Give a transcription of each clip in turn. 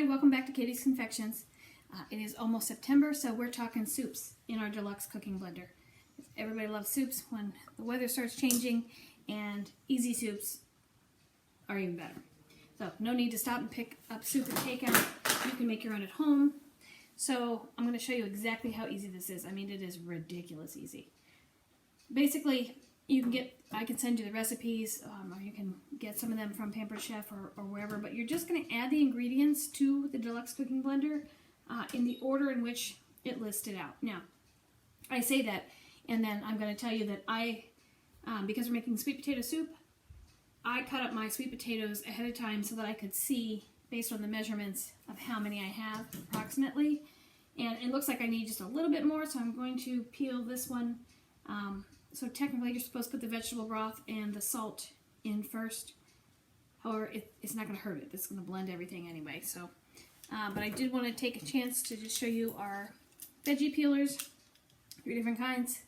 Hi, welcome back to Katie's Confections. It is almost September, so we're talking soups in our Deluxe cooking blender. Everybody loves soups when the weather starts changing, and easy soups are even better. So no need to stop and pick up soup and takeout. You can make your own at home. So I'm going to show you exactly how easy this is. I mean, it is ridiculous easy. Basically, I can send you the recipes, or you can get some of them from Pampered Chef or wherever, but you're just going to add the ingredients to the Deluxe cooking blender in the order in which it listed out. Now, I say that, and then I'm going to tell you that because we're making sweet potato soup, I cut up my sweet potatoes ahead of time so that I could see, based on the measurements of how many I have approximately, and it looks like I need just a little bit more, so I'm going to peel this one. So technically you're supposed to put the vegetable broth and the salt in first. However, it's not going to hurt it. It's going to blend everything anyway. So, but I did want to take a chance to just show you our veggie peelers. 3 different kinds.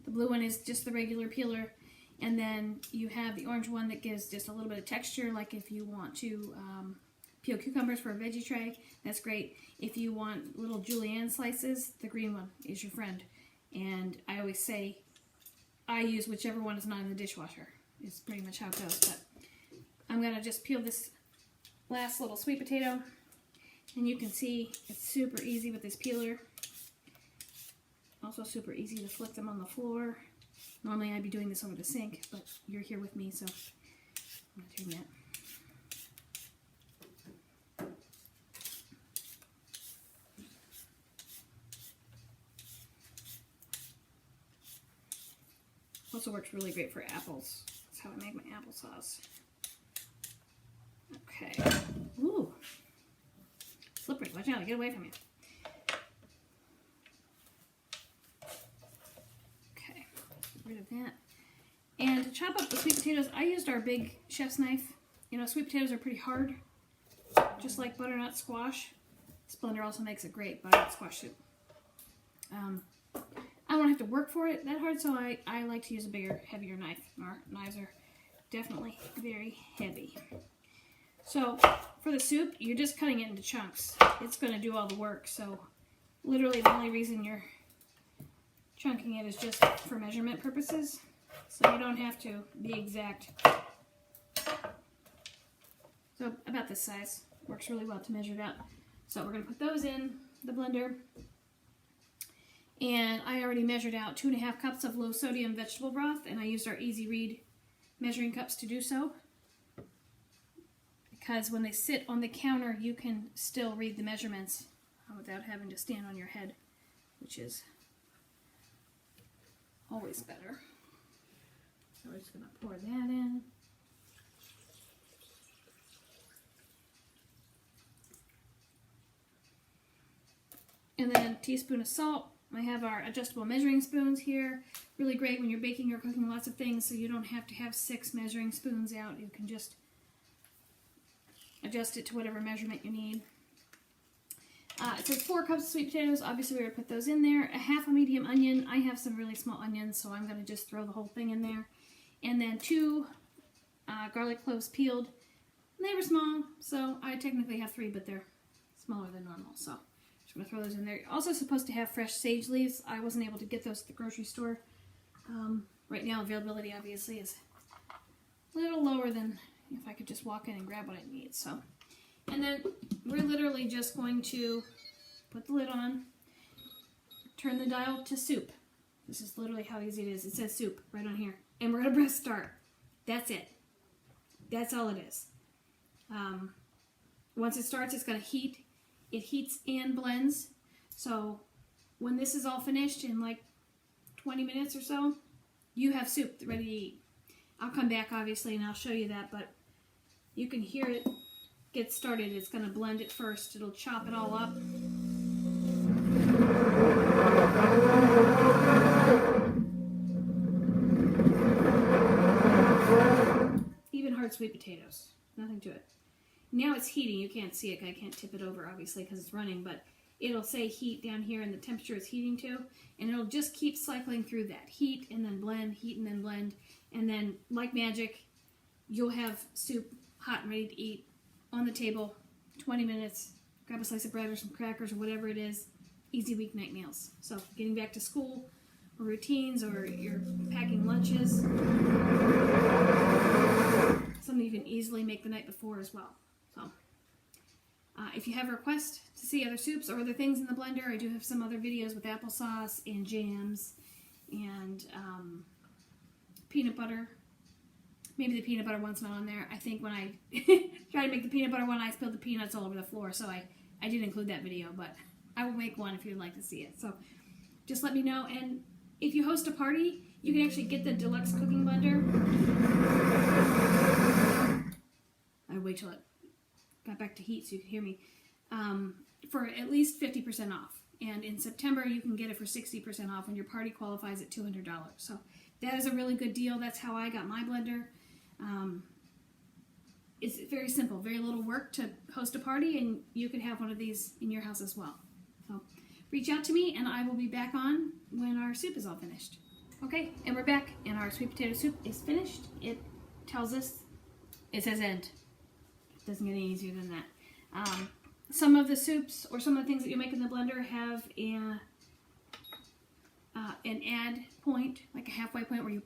The blue one is just the regular peeler. And then you have the orange one that gives just a little bit of texture, like if you want to peel cucumbers for a veggie tray, that's great. If you want little julienne slices, the green one is your friend. And I always say, I use whichever one is not in the dishwasher. It's pretty much how it goes. But I'm going to just peel this last little sweet potato. And you can see it's super easy with this peeler. Also super easy to flick them on the floor. Normally I'd be doing this over the sink, but you're here with me, so I'm not doing that. Also works really great for apples. That's how I make my applesauce. Okay. Ooh. Slippery. Watch out. Get away from you. Okay. Get rid of that. And to chop up the sweet potatoes, I used our big chef's knife. You know, sweet potatoes are pretty hard. Just like butternut squash. This blender also makes a great butternut squash soup. I don't have to work for it that hard, so I like to use a bigger, heavier knife. Our knives are definitely very heavy. So, for the soup, you're just cutting it into chunks. It's going to do all the work, so literally the only reason you're chunking it is just for measurement purposes. So you don't have to be exact. So, about this size. Works really well to measure it out. So, we're going to put those in the blender. And I already measured out 2.5 cups of low sodium vegetable broth, and I used our Easy Read measuring cups to do so. Because when they sit on the counter, you can still read the measurements without having to stand on your head, which is always better. So we're just going to pour that in. And then a teaspoon of salt. I have our adjustable measuring spoons here. Really great when you're baking or cooking lots of things, so you don't have to have 6 measuring spoons out. You can just adjust it to whatever measurement you need. It says 4 cups of sweet potatoes. Obviously, we're going to put those in there. A half a medium onion. I have some really small onions, so I'm going to just throw the whole thing in there. And then 2 garlic cloves peeled. And they were small, so I technically have 3, but they're smaller than normal, so I'm going to throw those in there. You're also supposed to have fresh sage leaves. I wasn't able to get those at the grocery store. Right now, availability obviously is a little lower than if I could just walk in and grab what I need. So, and then we're literally just going to put the lid on, turn the dial to soup. This is literally how easy it is. It says soup right on here. And we're going to press start. That's it. That's all it is. Once it starts, it's going to heat. It heats and blends, so when this is all finished in like 20 minutes or so, you have soup ready to eat. I'll come back obviously and I'll show you that, but you can hear it get started. It's going to blend it first. It'll chop it all up. Even hard sweet potatoes. Nothing to it. Now it's heating. You can't see it. I can't tip it over, obviously, because it's running, but it'll say heat down here, and the temperature is heating too, and it'll just keep cycling through that. Heat and then blend, heat and then blend, and then, like magic, you'll have soup hot and ready to eat on the table, 20 minutes, grab a slice of bread or some crackers or whatever it is. Easy weeknight meals. So getting back to school or routines, or you're packing lunches, something you can easily make the night before as well. So if you have a request to see other soups or other things in the blender, I do have some other videos with applesauce and jams and peanut butter. Maybe the peanut butter one's not on there. I think when I tried to make the peanut butter one, I spilled the peanuts all over the floor, so I did include that video, but I will make one if you'd like to see it. So just let me know. And if you host a party, you can actually get the Deluxe cooking blender. I wait till it got back to heat so you can hear me. For at least 50% off. And in September, you can get it for 60% off when your party qualifies at $200. So that is a really good deal. That's how I got my blender. It's very simple, very little work to host a party, and you could have one of these in your house as well. So reach out to me, and I will be back on when our soup is all finished. Okay, and we're back, and our sweet potato soup is finished. It tells us, it says end. It doesn't get any easier than that. Some of the soups or some of the things that you make in the blender have an add point, like a halfway point where you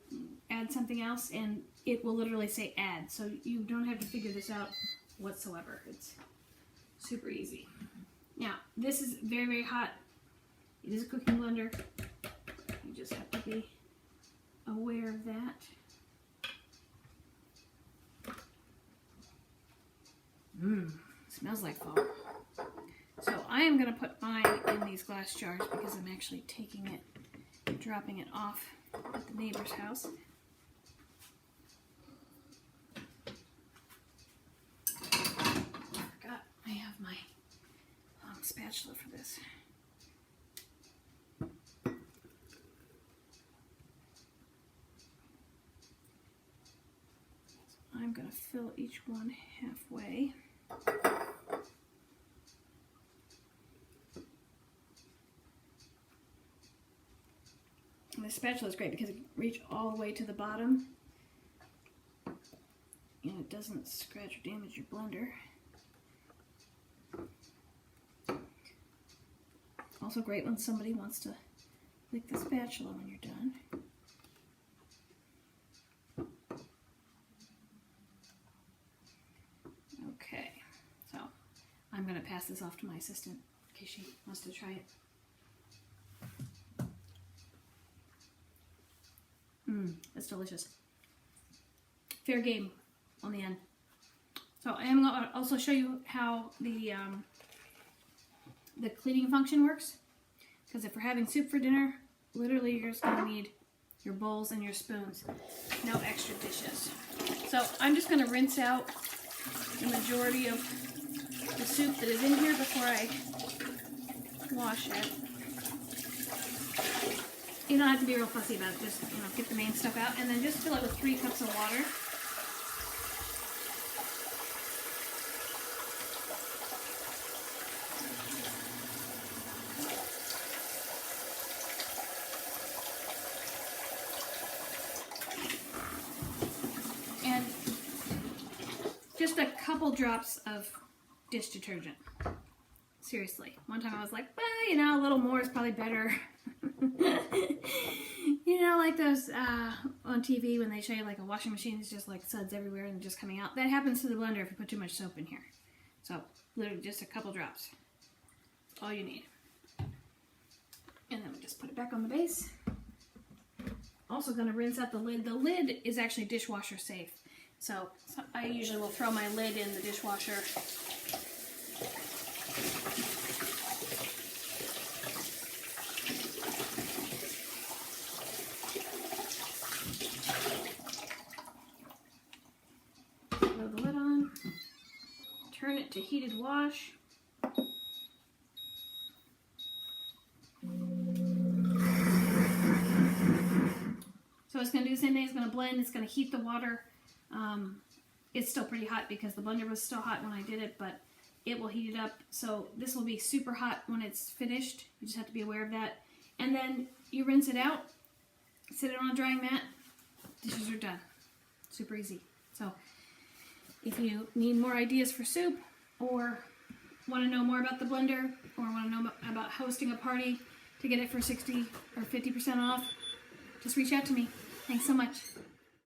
add something else, and it will literally say add. So you don't have to figure this out whatsoever. It's super easy. Now, this is very, very hot. It is a cooking blender. You just have to be aware of that. Smells like fall. So I am going to put mine in these glass jars because I'm actually taking it and dropping it off at the neighbor's house. I forgot I have my long spatula for this. So I'm going to fill each one halfway. And the spatula is great because it can reach all the way to the bottom and it doesn't scratch or damage your blender. Also great when somebody wants to lick the spatula when you're done. Okay, so I'm going to pass this off to my assistant in case she wants to try it. That's delicious. Fair game on the end. So I am going to also show you how the cleaning function works. Because if we're having soup for dinner, literally you're just going to need your bowls and your spoons. No extra dishes. So I'm just going to rinse out the majority of the soup that is in here before I wash it. You don't have to be real fussy about it. Just, get the main stuff out, and then just fill it with 3 cups of water. And just a couple drops of dish detergent. Seriously. One time I was like, well, a little more is probably better. Like those on TV when they show you like a washing machine is just like suds everywhere and just coming out. That happens to the blender if you put too much soap in here. So literally just a couple drops. That's all you need. And then we just put it back on the base. Also going to rinse out the lid. The lid is actually dishwasher safe. So I usually will throw my lid in the dishwasher. Throw the lid on. Turn it to heated wash. So it's going to do the same thing. It's going to blend. It's going to heat the water. It's still pretty hot because the blender was still hot when I did it, but it will heat it up. So this will be super hot when it's finished. You just have to be aware of that. And then you rinse it out, sit it on a drying mat, dishes are done. Super easy. So if you need more ideas for soup or want to know more about the blender or want to know about hosting a party to get it for 60 or 50% off, just reach out to me. Thanks so much.